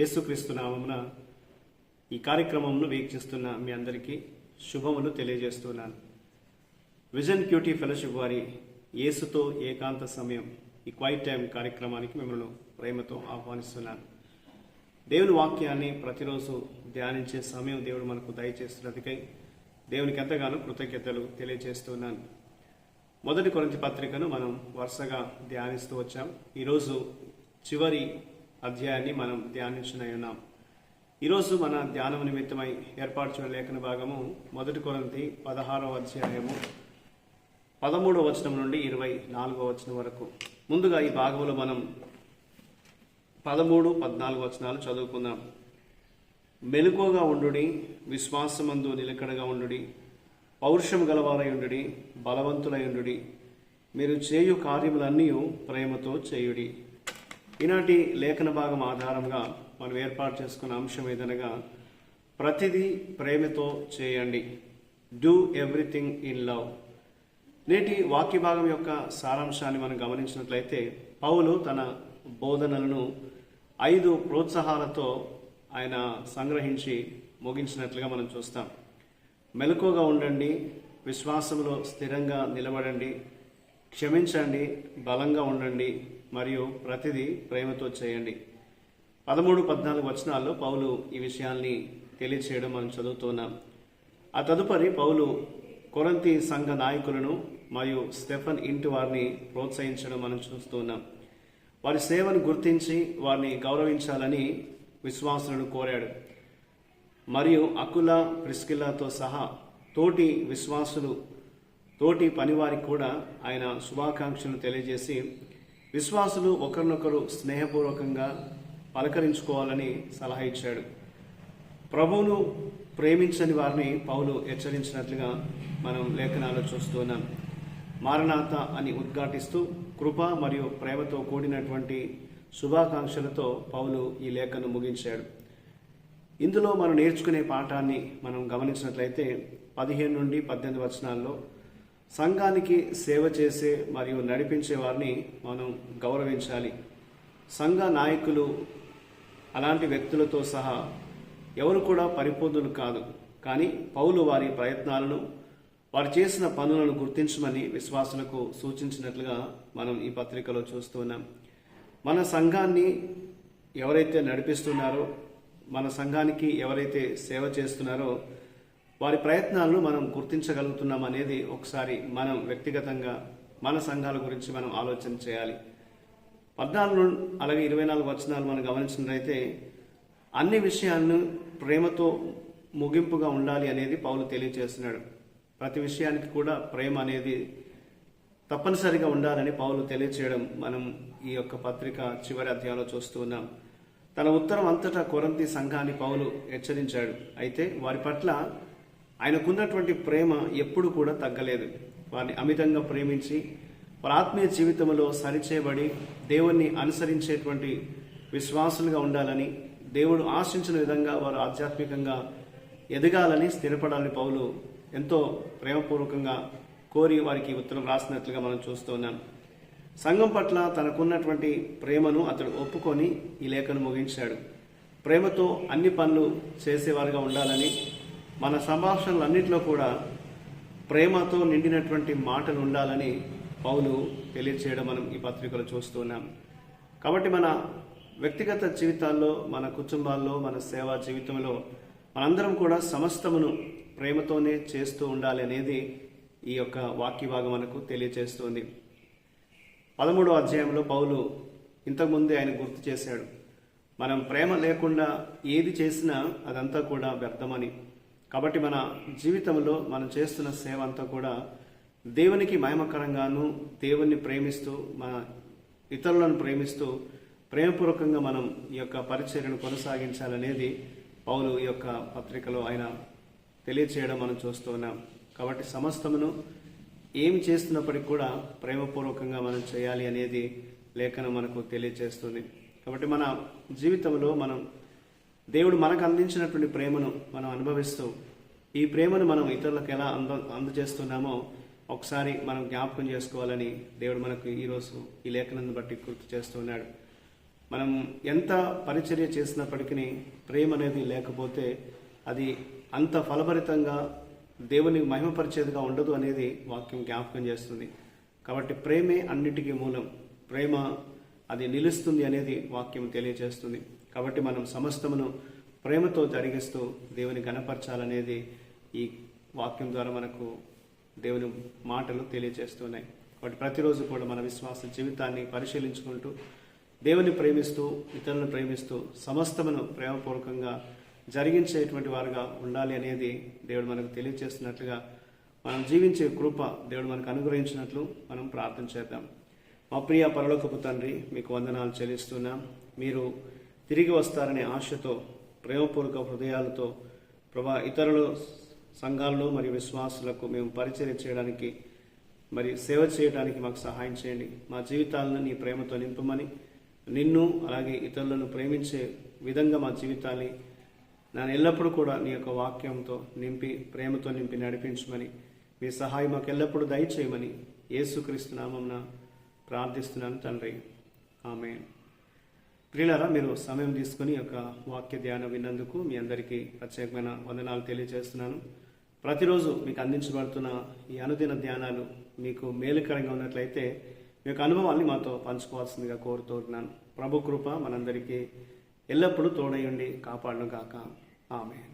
యేసుక్రీస్తు నామమున ఈ కార్యక్రమంను వీక్షిస్తున్న మీ అందరికీ శుభములు తెలియజేస్తున్నాను. విజన్ క్యూటీ ఫెలోషిప్ వారి యేసుతో ఏకాంత సమయం ఈ క్వైట్ టైం కార్యక్రమానికి మిమ్మల్ని ప్రేమతో ఆహ్వానిస్తున్నాను. దేవుని వాక్యాన్ని ప్రతిరోజు ధ్యానించే సమయం దేవుడు మనకు దయచేస్తున్నదికై దేవునికి ఎంతగానో కృతజ్ఞతలు తెలియజేస్తున్నాను. మొదటి కొరింథీ పత్రికను మనం వరుసగా ధ్యానిస్తూ వచ్చాం. ఈరోజు చివరి అధ్యాయాన్ని మనం ధ్యానించనున్నాం. ఈరోజు మన ధ్యానం నిమిత్తమై ఏర్పాటు చేయడం లేఖన భాగము మొదటి కొరింథీ 16వ అధ్యాయము 13వ వచనం నుండి 24వ వచనం వరకు. ముందుగా ఈ భాగంలో మనం 13, 14 వచనాలు చదువుకుందాం. మెలకువగా ఉండుడి, విశ్వాసమందు నిలకడగా ఉండుడి, పౌరుషం గలవారై ఉండుడి, బలవంతులై ఉండుడి, మీరు చేయు కార్యములన్నీ ప్రేమతో చేయుడి. ఈనాటి లేఖన భాగం ఆధారంగా మనం ఏర్పాటు చేసుకున్న అంశం ఏదనగా ప్రతిదీ ప్రేమతో చేయండి. Do everything in love. నేటి వాక్య భాగం యొక్క సారాంశాన్ని మనం గమనించినట్లయితే పౌలు తన బోధనలను 5 ప్రోత్సాహాలతో ఆయన సంగ్రహించి ముగించినట్లుగా మనం చూస్తాం. మెలకువగా ఉండండి, విశ్వాసంలో స్థిరంగా నిలబడండి, క్షమించండి, బలంగా ఉండండి, మరియు ప్రతిదీ ప్రేమతో చేయండి. 13, 14 వచనాల్లో పౌలు ఈ విషయాల్ని తెలియచేయడం మనం చదువుతున్నాం. ఆ తదుపరి పౌలు కొరింథీ సంఘ నాయకులను మరియు స్టెఫన్ ఇంటి వారిని ప్రోత్సహించడం మనం చూస్తున్నాం. వారి సేవను గుర్తించి వారిని గౌరవించాలని విశ్వాసులను కోరాడు. మరియు అకుల, ప్రిస్కిల్లాతో సహా తోటి విశ్వాసులు, తోటి పనివారికి కూడా ఆయన శుభాకాంక్షలు తెలియజేసి విశ్వాసులు ఒకరినొకరు స్నేహపూర్వకంగా పలకరించుకోవాలని సలహా ఇచ్చాడు. ప్రభువును ప్రేమించని వారిని పౌలు హెచ్చరించినట్లుగా మనం లేఖనాలు చూస్తున్నాం. మారనాథ అని ఉద్ఘాటిస్తూ కృప మరియు ప్రేమతో కూడినటువంటి శుభాకాంక్షలతో పౌలు ఈ లేఖను ముగించాడు. ఇందులో మనం నేర్చుకునే పాఠాన్ని మనం గమనించినట్లయితే 15 నుండి 18 వచనాల్లో సంఘానికి సేవ చేసే మరియు నడిపించే వారిని మనం గౌరవించాలి. సంఘ నాయకులు అలాంటి వ్యక్తులతో సహా ఎవరు కూడా పరిపూర్ణులు కాదు. కానీ పౌలు వారి ప్రయత్నాలను, వారు చేసిన పనులను గుర్తించమని విశ్వాసులకు సూచించినట్లుగా మనం ఈ పత్రికలో చూస్తున్నాం. మన సంఘాన్ని ఎవరైతే నడిపిస్తున్నారో, మన సంఘానికి ఎవరైతే సేవ చేస్తున్నారో వారి ప్రయత్నాలను మనం గుర్తించగలుగుతున్నాం అనేది ఒకసారి మనం వ్యక్తిగతంగా మన సంఘాల గురించి మనం ఆలోచన చేయాలి. 14 అలాగే 24 వచనాలు మనం గమనించినట్లయితే అన్ని విషయాలను ప్రేమతో ముగింపుగా ఉండాలి అనేది పౌలు తెలియజేస్తున్నాడు. ప్రతి విషయానికి కూడా ప్రేమ అనేది తప్పనిసరిగా ఉండాలని పౌలు తెలియచేయడం మనం ఈ యొక్క పత్రిక చివరి అధ్యాయంలో చూస్తూ ఉన్నాం. తన ఉత్తరం అంతటా కొరింథీ సంఘాన్ని పౌలు హెచ్చరించాడు. అయితే వారి పట్ల ఆయనకున్నటువంటి ప్రేమ ఎప్పుడు కూడా తగ్గలేదు. వారిని అమితంగా ప్రేమించి వారి ఆత్మీయ జీవితంలో సరిచేయబడి దేవుణ్ణి అనుసరించేటువంటి విశ్వాసులుగా ఉండాలని, దేవుడు ఆశించిన విధంగా వారు ఆధ్యాత్మికంగా ఎదగాలని, స్థిరపడాలని పౌలు ఎంతో ప్రేమపూర్వకంగా కోరి వారికి ఉత్తరం రాసినట్లుగా మనం చూస్తున్నాం. సంఘం పట్ల తనకున్నటువంటి ప్రేమను అతడు ఒప్పుకొని ఈ లేఖను ముగించాడు. ప్రేమతో అన్ని పనులు చేసేవారుగా ఉండాలని, మన సంభాషణలన్నింటిలో కూడా ప్రేమతో నిండినటువంటి మాటలు ఉండాలని పౌలు తెలియచేయడం మనం ఈ పత్రికలో చూస్తున్నాం. కాబట్టి మన వ్యక్తిగత జీవితాల్లో, మన కుటుంబాల్లో, మన సేవా జీవితంలో మనందరం కూడా సమస్తమును ప్రేమతోనే చేస్తూ ఉండాలి అనేది ఈ యొక్క వాక్య భాగం మనకు తెలియజేస్తుంది. 13వ అధ్యాయంలో పౌలు ఇంతకుముందే ఆయన గుర్తు చేశాడు. మనం ప్రేమ లేకుండా ఏది చేసినా అదంతా కూడా వ్యర్థమని. కాబట్టి మన జీవితంలో మనం చేస్తున్న సేవ అంతా కూడా దేవునికి మహిమకరంగాను, దేవుణ్ణి ప్రేమిస్తూ, మన ఇతరులను ప్రేమిస్తూ ప్రేమపూర్వకంగా మనం ఈ యొక్క పరిచర్యను కొనసాగించాలనేది పౌలు ఈ యొక్క పత్రికలో ఆయన తెలియచేయడం మనం చూస్తున్నాం. కాబట్టి సమస్తమును ఏమి చేస్తున్నప్పటికీ కూడా ప్రేమపూర్వకంగా మనం చేయాలి అనేది లేఖనం మనకు తెలియజేస్తుంది. కాబట్టి మన జీవితంలో మనం దేవుడు మనకు అందించినటువంటి ప్రేమను మనం అనుభవిస్తూ ఈ ప్రేమను మనం ఇతరులకు ఎలా అందజేస్తున్నామో ఒకసారి మనం జ్ఞాపకం చేసుకోవాలని దేవుడు మనకు ఈరోజు ఈ లేఖనాన్ని బట్టి గుర్తు చేస్తున్నాడు. మనం ఎంత పరిచర్య చేసినప్పటికీ ప్రేమ అనేది లేకపోతే అది అంత ఫలభరితంగా దేవుని మహిమపరిచేదిగా ఉండదు అనేది వాక్యం జ్ఞాపకం చేస్తుంది. కాబట్టి ప్రేమే అన్నిటికీ మూలం. ప్రేమ అది నిలుస్తుంది అనేది వాక్యం తెలియజేస్తుంది. కాబట్టి మనం సమస్తమును ప్రేమతో జరిగిస్తూ దేవుని గణపరచాలనేది ఈ వాక్యం ద్వారా మనకు దేవుని మాటలు తెలియజేస్తున్నాయి. కాబట్టి ప్రతిరోజు కూడా మన విశ్వాస జీవితాన్ని పరిశీలించుకుంటూ దేవుని ప్రేమిస్తూ ఇతరులను ప్రేమిస్తూ సమస్తమును ప్రేమపూర్వకంగా జరిగించేటువంటి వారుగా ఉండాలి అనేది దేవుడు మనకు తెలియజేస్తున్నట్లుగా మనం జీవించే కృప దేవుడు మనకు అనుగ్రహించినట్లు మనం ప్రార్థన చేద్దాం. మా ప్రియ పరలోకపు తండ్రి, మీకు వందనాలు చెల్లిస్తున్నాం. మీరు తిరిగి వస్తారనే ఆశతో ప్రేమపూర్వక హృదయాలతో ప్రభా ఇతరుల సంఘాల్లో మరియు విశ్వాసులకు మేము పరిచర్య చేయడానికి మరి సేవ చేయడానికి మాకు సహాయం చేయండి. మా జీవితాలను నీ ప్రేమతో నింపమని, నిన్ను అలాగే ఇతరులను ప్రేమించే విధంగా మా జీవితాన్ని నేను ఎల్లప్పుడూ కూడా నీ యొక్క వాక్యంతో నింపి ప్రేమతో నింపి నడిపించమని, మీ సహాయం మాకు ఎల్లప్పుడూ దయచేయమని యేసుక్రీస్తు నామమున ప్రార్థిస్తున్నాను తండ్రి. ఆమేన్. ప్రియులారా, మీరు సమయం తీసుకుని యొక్క వాక్య ధ్యానం విన్నందుకు మీ అందరికీ ప్రత్యేకమైన వందనాలు తెలియజేస్తున్నాను. ప్రతిరోజు మీకు అందించబడుతున్న ఈ అనుదిన ధ్యానాలు మీకు మేలుకరంగా ఉన్నట్లయితే మీ యొక్క అనుభవాన్ని మాతో పంచుకోవాల్సిందిగా కోరుతున్నాను. ప్రభు కృప మనందరికీ ఎల్లప్పుడూ తోడై ఉండి కాపాడును గాక. ఆమేన్.